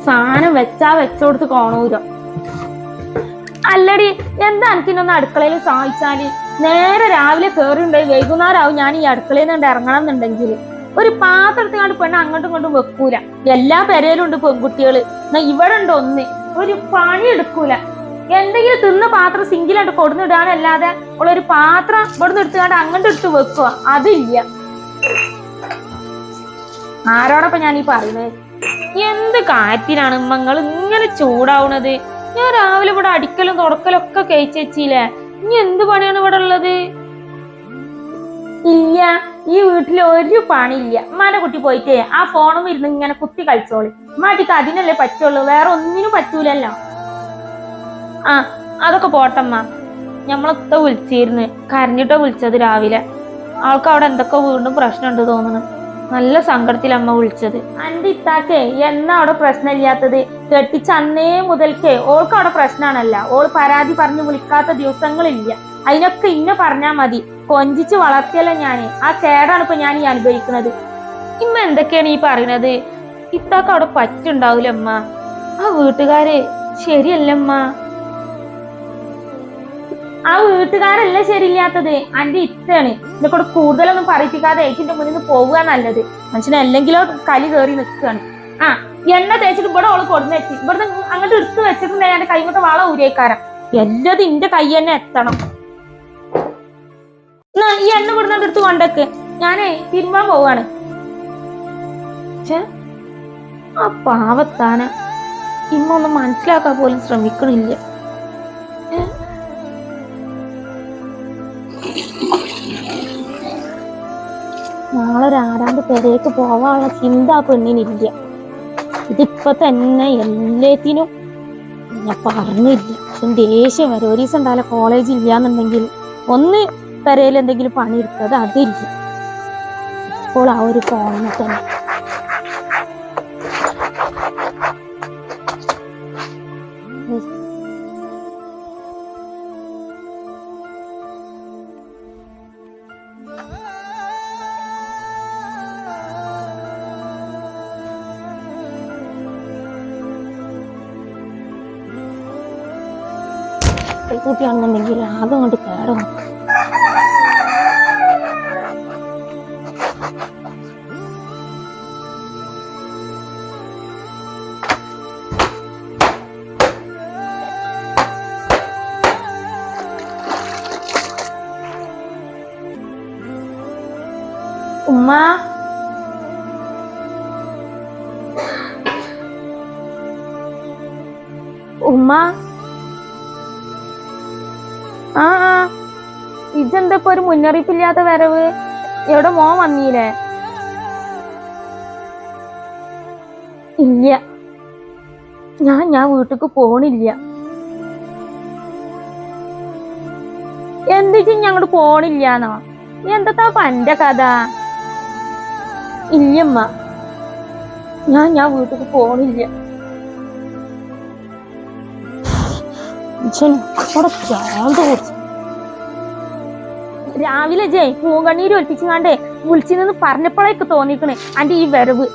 സാധനം വെച്ചാ വെച്ചോടുത്ത് കാണൂല. അല്ലടി, എന്താ എനിക്കിന്നൊന്ന് അടുക്കളയിൽ സഹായിച്ചാല്? നേരെ രാവിലെ കേറിണ്ടായി വൈകുന്നേരം ആവും ഞാൻ ഈ അടുക്കളയിൽ നിന്ന് ഇറങ്ങണം എന്നുണ്ടെങ്കിൽ. ഒരു പാത്രത്തിനാണ്ട് പെണ്ണ് അങ്ങോട്ടും ഇങ്ങോട്ടും വെക്കൂല. എല്ലാ പെരയിലും ഉണ്ട് പെൺകുട്ടികള്, എന്നാ ഇവിടെ ഉണ്ട് ഒന്ന്. ഒരു പണി എടുക്കൂല. എന്തെങ്കിലും തിന്ന പാത്രം സിങ്കിലാണ്ട് കൊടുന്നിടാനല്ലാതെ ഉള്ളൊരു പാത്രം ഇവിടുന്ന് എടുത്തുകൊണ്ട് അങ്ങോട്ട് എടുത്ത് വെക്കുക അതില്ല. ആരോടൊപ്പം ഞാൻ ഈ പറയുന്നത്? എന്ത് കാര്യത്തിനാണ് നിങ്ങൾ ഇങ്ങനെ ചൂടാവണത്? ഞാൻ രാവിലെ ഇവിടെ അടിക്കലും തുടക്കലും ഒക്കെ കഴിച്ച് വെച്ചില്ലേ. ഇനി എന്ത് പണിയാണ് ഇവിടെ ഉള്ളത്? ഇല്ല, ഈ വീട്ടിൽ ഒരു പണിയില്ല. ഉമ്മാന്റെ കുട്ടി പോയിട്ടേ ആ ഫോണും ഇരുന്ന് ഇങ്ങനെ കുത്തി കളിച്ചോളി. ഉമ്മാട്ടിക്ക് അതിനല്ലേ പറ്റുള്ളൂ, വേറെ ഒന്നിനും പറ്റൂലല്ലോ. ആ, അതൊക്കെ പോട്ടമ്മ. ഞമ്മളൊക്കെ വിളിച്ചിരുന്ന്, കരഞ്ഞിട്ടോ വിളിച്ചത് രാവിലെ. ആൾക്ക് അവിടെ എന്തൊക്കെ വീണ്ടും പ്രശ്നമുണ്ട് തോന്നുന്നു. നല്ല സങ്കടത്തിൽ അമ്മ വിളിച്ചത്. അന്റെ ഇത്താക്കേ എന്നാ അവിടെ പ്രശ്നമില്ലാത്തത്? കെട്ടിച്ച അന്നേ മുതൽക്കേ ഓൾക്ക് അവിടെ പ്രശ്നമാണല്ല. ഓൾ പരാതി പറഞ്ഞു വിളിക്കാത്ത ദിവസങ്ങളില്ല. അതിനൊക്കെ ഇന്ന പറഞ്ഞാ മതി. കൊഞ്ചിച്ച് വളർത്തിയല്ല ഞാന്. ആ കേടാണ് ഇപ്പൊ ഞാൻ ഈ അനുഭവിക്കുന്നത്. ഇമ്മ എന്തൊക്കെയാണ് ഈ പറയുന്നത്? ഇത്താക്ക് അവിടെ പറ്റുണ്ടാവൂല അമ്മ. ആ വീട്ടുകാര് ശരിയല്ലമ്മ. ആ വീട്ടുകാരല്ല ശരിയില്ലാത്തത്, അന്റെ ഇത്തയാണ്. എന്നെ കൂടെ കൂടുതലൊന്നും പറയിപ്പിക്കാതെ ഏറ്റിന്റെ മുന്നിൽ നിന്ന് പോവുക നല്ലത്. മനുഷ്യനെ അല്ലെങ്കിലോ കലി കയറി നിൽക്കുകയാണ്. ആ, എണ്ണ തേച്ചിട്ട് ഇവിടെ ഓള് കൊടുന്ന് വെച്ച് ഇവിടുന്ന് അങ്ങോട്ട് എടുത്ത് വെച്ചിട്ടുണ്ടെങ്കിൽ എന്റെ കൈമത്തെ വള ഊരിയേക്കാരം. എല്ലാതും ഇന്റെ കൈ തന്നെ എത്തണം. എന്നാ ഈ എണ്ണ ഇവിടുന്ന് എടുത്ത് കൊണ്ടേക്ക്. ഞാനേ തിരുമ്പാൻ പോവാണ്. ആ പാവത്താന ഇമ്മ ഒന്നും മനസ്സിലാക്കാൻ പോലും ശ്രമിക്കണില്ല. നാളെ ആരാണ്ട് പെരേക്ക് പോവാനുള്ള ചിന്ത ആ പെണ്ണിനില്ല. ഇതിപ്പൊ തന്നെ എല്ലാത്തിനും ഞാൻ പറഞ്ഞില്ല. ദേഷ്യം വരും. ഒരു ദിവസം ഉണ്ടാവില്ല കോളേജ് ഇല്ലാന്നുണ്ടെങ്കിൽ ഒന്ന് പെരയിൽ എന്തെങ്കിലും പണിയെടുത്തത് അതില്ല. ഇപ്പോൾ ആ ഒരു ഫോണിൽ തന്നെ. കുട്ടിയാണെന്നുണ്ടെങ്കിൽ ആകെ കൊണ്ട് കയറണം. ഉമ്മ, ഉമ്മ. ആ, ഇതെന്താ ഇപ്പൊ ഒരു മുന്നറിയിപ്പില്ലാത്ത വരവ്? എവിടെ മോൻ വന്നീലേ? ഇല്ല, ഞാൻ വീട്ടിക്ക് പോണില്ല. എന്തിച്ച് ഞങ്ങോട്ട് പോണില്ലാന്നോ? എന്താ പന്റെ കഥ? ഇല്ലമ്മ, ഞാൻ വീട്ടിക്ക് പോണില്ല. രാവിലെ ജയ് പൂങ്കണ്ണീര് ഒലിപ്പിച്ചാണ്ടേ വിളിച്ചിന്ന് പറഞ്ഞപ്പോഴേക്ക് തോന്നിക്കണേ അന്റെ ഈ വരവ്.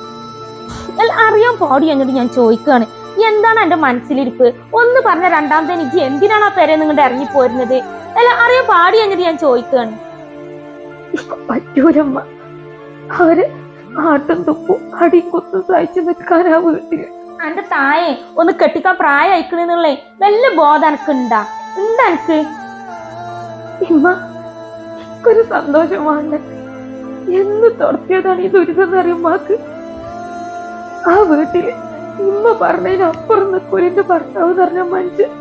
അറിയാൻ പാടി എന്നിട്ട് ഞാൻ ചോദിക്കുകയാണ്, എന്താണ് എന്റെ മനസ്സിലിരിപ്പ്? ഒന്ന് പറഞ്ഞ രണ്ടാമത്തെ എനിക്ക് എന്തിനാണ് ആ പെരെ നിങ്ങളുടെ ഇറങ്ങിപ്പോരുന്നത്? അറിയാൻ പാടി എന്നിട്ട് ഞാൻ ചോദിക്കുകയാണ്. പറ്റൂലമ്മ, അവര് ആട്ടും തുപ്പും അടിക്കുത്തും സഹിച്ചു നിൽക്കാനാ വീട്ടില്. എന്റെ തായെ ഒന്ന് കെട്ടിക്കാൻ പ്രായം അയക്കണെന്നുള്ളേ വല്ല ബോധം എനക്കുണ്ടാ? എന്താ എനിക്ക് ഇമ്മ ഒരു സന്തോഷമാണ്. എന്ന് തുടത്തിയതാണ് ഈ ദുരിതം അറിയുമ്മാക്ക്. ആ വീട്ടില് ഇമ്മ പറഞ്ഞതിനപ്പുറം നിൽക്കൂല എന്റെ ഭർത്താവ് പറഞ്ഞ മനുഷ്യൻ.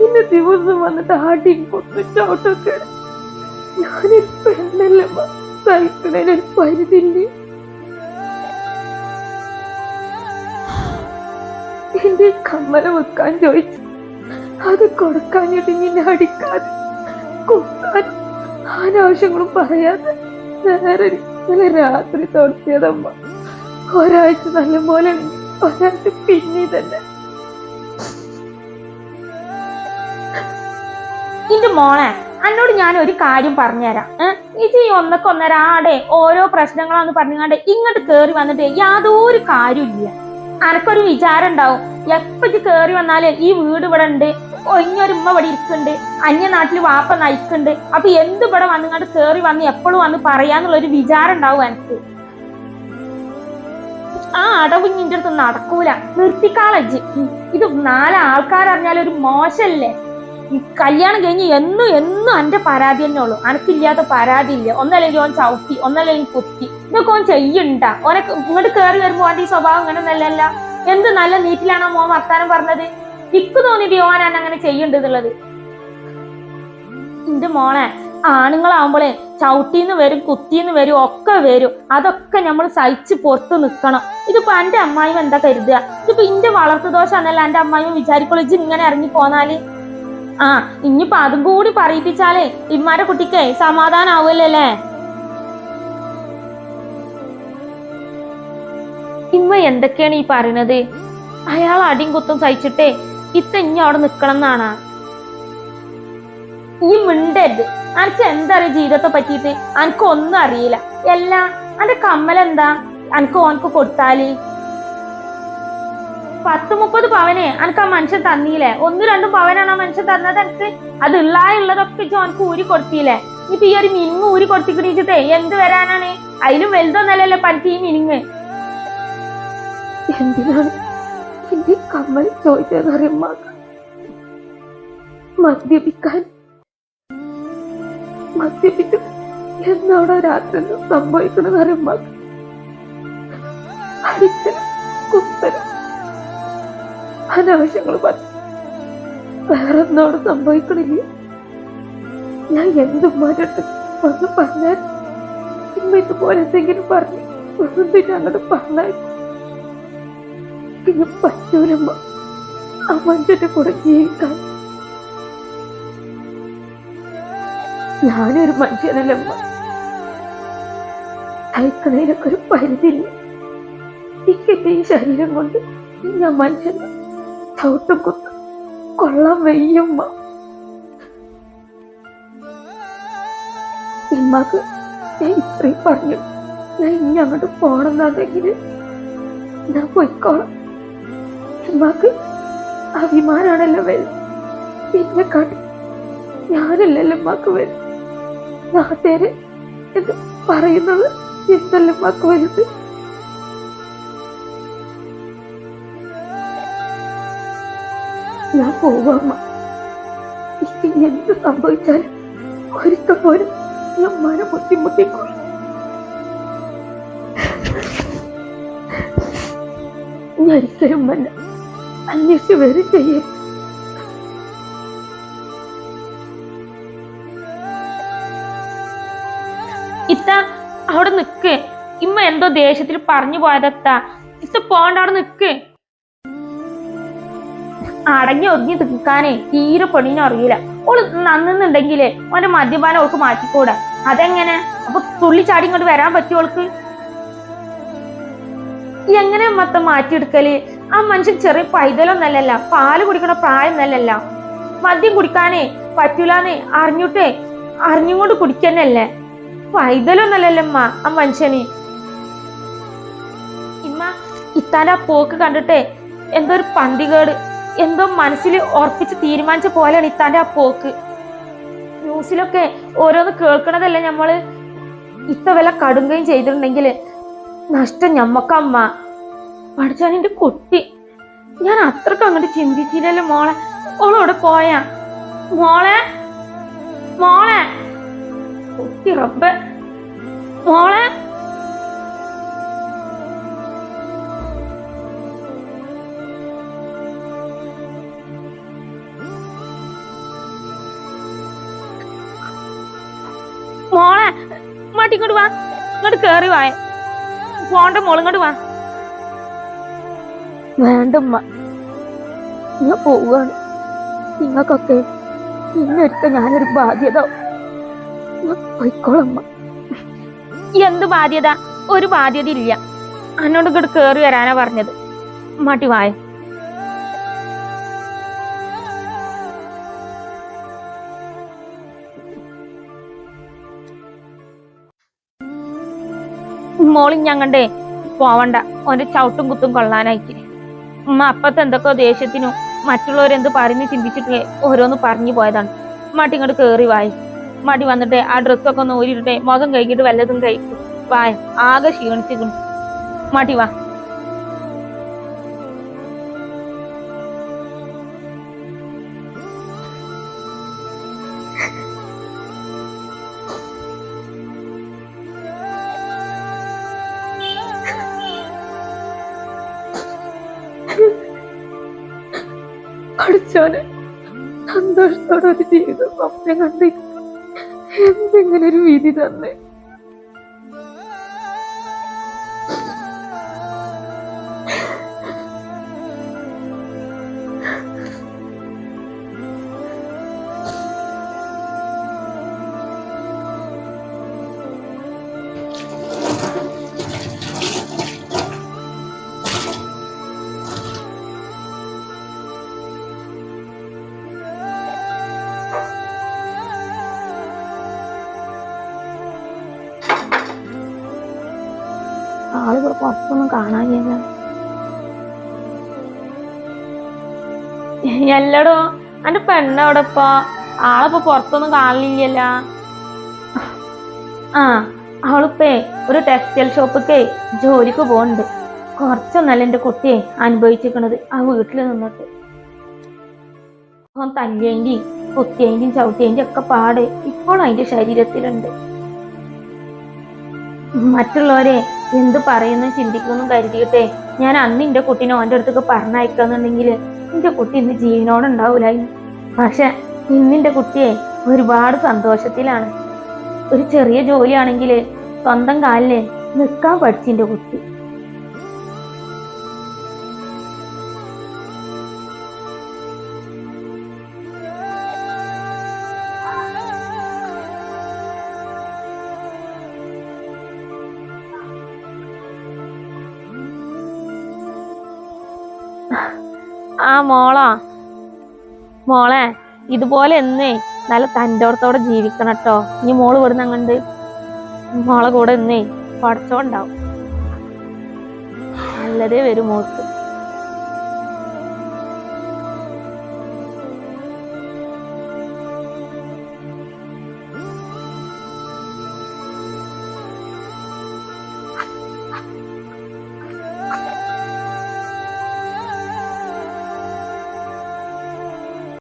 ഇന്ന് ദിവസം വന്നിട്ട് ആടിയും കൊത്തും ചവിട്ടൊക്കെ. ഞാനൊരു പെണ്ണല്ലമ്മ, സഹിക്കുന്നതിനൊരു പരിധിയില്ലേ. എന്റെ കമ്മല വെക്കാൻ ചോദിച്ചു, അത് കൊടുക്കാഞ്ഞിട്ട് നിന്നെ അടിക്കാതെ കൊത്താൻ അനാവശ്യങ്ങളും പറയാതെ നേരെ രാത്രി തോർത്തിയതമ്മ. ഒരാഴ്ച നല്ല പോലെ, ഒരാഴ്ച പിന്നെ തന്നെ. ഇന്റെ മോളെ, എന്നോട് ഞാൻ ഒരു കാര്യം പറഞ്ഞുതരാം. ഇത് ഈ ഒന്നൊന്നര ആടെ ഓരോ പ്രശ്നങ്ങളാന്ന് പറഞ്ഞാണ്ട് ഇങ്ങോട്ട് കേറി വന്നിട്ട് യാതൊരു കാര്യമില്ല. അനക്കൊരു വിചാരം ഉണ്ടാവും എപ്പ കേറി വന്നാല് ഈ വീട് ഇവിടെ ഉണ്ട്, ഒഴിഞ്ഞൊരു ഉമ്മ ഇവിടെ ഇരിക്കുന്നുണ്ട്, അന്യ നാട്ടില് വാപ്പ നയിക്കുന്നുണ്ട്, അപ്പൊ എന്ത് ഇവിടെ വന്നിങ്ങോട്ട് കേറി വന്ന് എപ്പോഴും വന്ന് പറയാന്നുള്ളൊരു വിചാരം ഉണ്ടാവും എനിക്ക്. ആ അടവ് നിന്റെ അടുത്ത് നടക്കൂല, നിർത്തിക്കാളജ്ജ്. ഇത് 4 ആൾക്കാരറിഞ്ഞാലൊരു മോശല്ലേ. ഈ കല്യാണം കഴിഞ്ഞ് എന്നും എന്നും എന്റെ പരാതി തന്നെ ഉള്ളൂ, അനക്കില്ലാത്ത പരാതി ഇല്ല. ഒന്നല്ലെങ്കിൽ ഓൻ ചവിട്ടി, ഒന്നല്ലെങ്കിൽ കുത്തി, ഇതൊക്കെ ഓൻ ചെയ്യണ്ട. ഓനെ ഇങ്ങോട്ട് കേറി വരുമ്പോ ഓന്റെ ഈ സ്വഭാവം ഇങ്ങനെ നല്ലല്ല. എന്ത് നല്ല നീറ്റിലാണോ മോൻ വർത്താനം പറഞ്ഞത്? ഇക്ക് തോന്നിട്ട് ഓൻ അങ്ങനെ ചെയ്യണ്ടെന്നുള്ളത്. എന്റെ മോളെ, ആണുങ്ങളാവുമ്പോളെ ചവിട്ടിന്ന് വരും, കുത്തിന്ന് വരും, ഒക്കെ വരും. അതൊക്കെ നമ്മൾ സഹിച്ച് പുറത്ത് നിക്കണം. ഇതിപ്പോ എന്റെ അമ്മായിയും എന്താ കരുതുക? ഇതിപ്പോ ഇന്റെ വളർത്തു ദോഷാന്നല്ല എന്റെ അമ്മായിയും വിചാരിക്കുള്ളൂ ഇജ്ജ് ഇങ്ങനെ ഇറങ്ങി പോന്നാല്. ഇനിയിപ്പോ അതും കൂടി പറയിപ്പിച്ചാലേ ഇമ്മാരെ കുട്ടിക്ക് സമാധാനം ആവുമല്ലേ. ഇമ്മ എന്തൊക്കെയാണ് ഈ പറയണത്? അയാൾ അടിയും കുത്തും സഹിച്ചിട്ടേ ഇനി അവിടെ നിക്കണം എന്നാണ്. ഈ മിണ്ടരുത്. അനക്ക് എന്താ അറിയാം ജീവിതത്തെ പറ്റിയിട്ട്? അനക്ക് ഒന്നും അറിയില്ല. എല്ലാ അന്റെ കമ്മലെന്താ അനക്ക് ഓനക്ക് കൊടുത്താല്? 10-30 പവനെ അനക്ക് ആ മനുഷ്യൻ തന്നീല്ലേ? 1-2 പവനാണ് ആ മനുഷ്യൻ തന്നത് എനിക്ക്. അത് ഉള്ളതൊക്കെ ഓനക്ക് ഊരി കൊടുത്തില്ലേ? ഇപ്പൊ ഈ ഒരു മിനിങ് ഊരി കൊടുത്തിക്കിടിച്ചിട്ടേ എന്ത് വരാനാണ്? അതിലും വലുതൊന്നല്ലല്ലോ പനിക്ക് ഈ മിനിങ്. എന്തിനാണ് എന്റെ കമ്മൽ ചോദിച്ചതെന്ന് അറിയുമ്പോ മദ്യപിച്ച് എന്നവിടെ രാത്രി സംഭവിക്കണമെന്ന് അറിയുമ്പോ അടിക്കലും കുത്തലും അനാവശ്യങ്ങൾ പറഞ്ഞു. വേറെ എന്നോട് സംഭവിക്കണില്ല. ഞാൻ എന്തും മാറ്റട്ടെ വന്ന് പറഞ്ഞാൽ ഇമ്മ ഇതുപോലെ എന്തെങ്കിലും പറഞ്ഞു പിന്നെ അങ്ങോട്ട് പറഞ്ഞാൽ പിന്നെ പറ്റൂലമ്മ ആ മനുഷ്യന്റെ കൂടെ ജീവിക്കാൻ. ഞാനൊരു മനുഷ്യനല്ലമ്മ, സഹിക്കണേനൊക്കെ ഒരു പരിധിയില്ല. എനിക്കെന്റെ ഈ ശരീരം കൊണ്ട് ഞാൻ മനുഷ്യന് ചവിട്ടും കുത്തും കൊള്ളാൻ വയ്യമ്മ. ഇമ്മക്ക് ഞാൻ ഇത്രയും പറഞ്ഞു ഞാൻ ഇനി അങ്ങോട്ട് പോണെന്നാണെങ്കിൽ ഞാൻ പോയിക്കോളാം. ഇമ്മക്ക് അഭിമാനാണല്ലോ വരും. എന്നെ കാട്ടി ഞാനല്ലല്ലോ ഉമ്മക്ക് വരും. നാട്ടുകാര് എന്ന് പറയുന്നത് എന്തല്ല ഉമ്മക്ക് വലുത്. ഞാൻ പോവാമ്മ. ഇനി എന്ത് സംഭവിച്ചാലും ഒരിക്കൽ പോലും ഞാൻ മന ബുദ്ധിമുട്ടിക്കോളും. ഞാൻ ഒരിക്കലും മന അന്വേഷിച്ച് വരും ചെയ്യും. ഇത്ത അവിടെ നിക്ക്. ഇമ്മ എന്തോ ദേഷ്യത്തിൽ പറഞ്ഞു പോയതെത്താ. ഇത്ത പോണ്ട, അവിടെ നിക്ക്. അടങ്ങി ഒതുങ്ങി നിൽക്കാനേ തീരെ പെണ്ണിനും അറിയില്ല. ഓള് നന്നുന്നുണ്ടെങ്കിലേ ഓന്റെ മദ്യപാനം ഓൾക്ക് മാറ്റിക്കൂടാ. അതെങ്ങനെ? അപ്പൊ തുള്ളി ചാടി ഇങ്ങോട്ട് വരാൻ പറ്റും ഓൾക്ക്? എങ്ങനെ മൊത്തം മാറ്റിയെടുക്കല്? ആ മനുഷ്യൻ ചെറിയ പൈതലൊന്നല്ലല്ല, പാല് കുടിക്കണ പ്രായം നല്ലല്ല. മദ്യം കുടിക്കാനേ പറ്റൂലെന്ന് അറിഞ്ഞുകൊണ്ട് കുടിക്കന്നല്ലേ. പൈതലൊന്നല്ലല്ലമ്മ ആ മനുഷ്യന്. ഇമ്മ ഇത്താന്റെ ആ പോക്ക് കണ്ടിട്ടേ എന്തോ ഒരു പന്തികേട്, എന്തോ മനസ്സിൽ ഉറപ്പിച്ച് തീരുമാനിച്ച പോലെയാണ് ഇത്താന്റെ ആ പോക്ക്. ന്യൂസിലൊക്കെ ഓരോന്ന് കേൾക്കണതല്ലേ നമ്മള്. ഇത്ത വല്ല കടുങ്കയും ചെയ്തിട്ടുണ്ടെങ്കിൽ നഷ്ടം ഞമ്മക്കമ്മ. പഠിച്ചാനിന്റെ കുട്ടി ഞാൻ അത്രക്ക് അങ്ങോട്ട് ചിന്തിച്ചില്ലല്ലോ മോളെ. ഓളോടെ പോയാ മോളെ? മോളെ കുട്ടി റബ്ബ് മോളെ. മോളെ മാട്ടി ഇങ്ങോട്ട് വാ, ഇങ്ങോട്ട് കേറി വായ. പോണ്ട മോള്, ഇങ്ങോട്ട് വാ. വേണ്ടമ്മ, ഞാൻ പോവാണ്. നിങ്ങൾക്കൊക്കെ ഇന്നൊരിക്കൽ ഞാനൊരു ബാധ്യത. പോയിക്കോളമ്മ. എന്ത് ബാധ്യത? ഒരു ബാധ്യത ഇല്ല. എന്നോട് ഇങ്ങോട്ട് കേറി വരാനാ പറഞ്ഞത്. മാട്ടി വായ. മോളി ഞങ്ങണ്ടേ പോവണ്ട, ഓന്റെ ചവിട്ടും കുത്തും കൊള്ളാനായിട്ട്. ഉമ്മ അപ്പത്തെ എന്തൊക്കെയോ ദേഷ്യത്തിനും മറ്റുള്ളവരെന്ത് പറഞ്ഞു ചിന്തിച്ചിട്ടേ ഓരോന്ന് പറഞ്ഞു പോയതാണ്. മാട്ടി ഇങ്ങോട്ട് കേറി വായി. മാട്ടി വന്നിട്ട് ആ ഡ്രസ്സൊക്കെ ഒന്ന് ഊരിട്ടെ മുഖം കഴിക്കിട്ട് വല്ലതും കഴിക്കും. വായ ആകെ ക്ഷീണിച്ചിരിക്കുന്നു. മാട്ടി വാ. പഠിച്ചോനെ സന്തോഷത്തോടെ ഒരു ജീവിതം സ്വപ്നം കണ്ടിട്ട് എന്തെങ്ങനെ ഒരു വിധി തന്നെ. ആളുകൾ പുറത്തൊന്നും കാണാനില്ല. എല്ലടോ എന്റെ പെണ്ണവിടെ ഇപ്പൊ ആളിപ്പോ പുറത്തൊന്നും കാണില്ലല്ല. ആ അവളിപ്പേ ഒരു ടെക്സ്റ്റൈൽ ഷോപ്പൊക്കെ ജോലിക്ക് പോകണ്ട്. കുറച്ചൊന്നല്ല എന്റെ കുട്ടിയെ അനുഭവിച്ചിരിക്കണത് ആ വീട്ടിൽ നിന്നിട്ട്. തല്ലിയേന്റെയും കുത്തിയേന്റെയും ചവിട്ടിയേന്റെയും ഒക്കെ പാട് ഇപ്പോൾ അതിന്റെ ശരീരത്തിലുണ്ട്. മറ്റുള്ളവരെ എന്ത് പറയുന്നു ചിന്തിക്കുന്നു കരുതിയിട്ടെ ഞാൻ അന്ന് എന്റെ കുട്ടീനെ ഓന്റെ അടുത്തേക്ക് പറഞ്ഞയക്കാന്നുണ്ടെങ്കിൽ എന്റെ കുട്ടി ഇന്ന് ജീവനോടെ ഉണ്ടാവൂലായിരുന്നു. പക്ഷെ ഇന്നിന്റെ കുട്ടിയെ ഒരുപാട് സന്തോഷത്തിലാണ്. ഒരു ചെറിയ ജോലിയാണെങ്കിൽ സ്വന്തം കാലില് നിൽക്കാൻ പഠിച്ചിന്റെ കുട്ടി. ആ മോളെ ഇതുപോലെ എന്നേ നല്ല തൻ്റെടത്തോടെ ജീവിക്കണം കേട്ടോ. ഇനി മോള് ഇവിടുന്ന് അങ്ങണ്ട് മോളെ കൂടെ എന്നേ പഠിച്ചോണ്ടാവും. നല്ലതേ വരും മോൾക്ക്.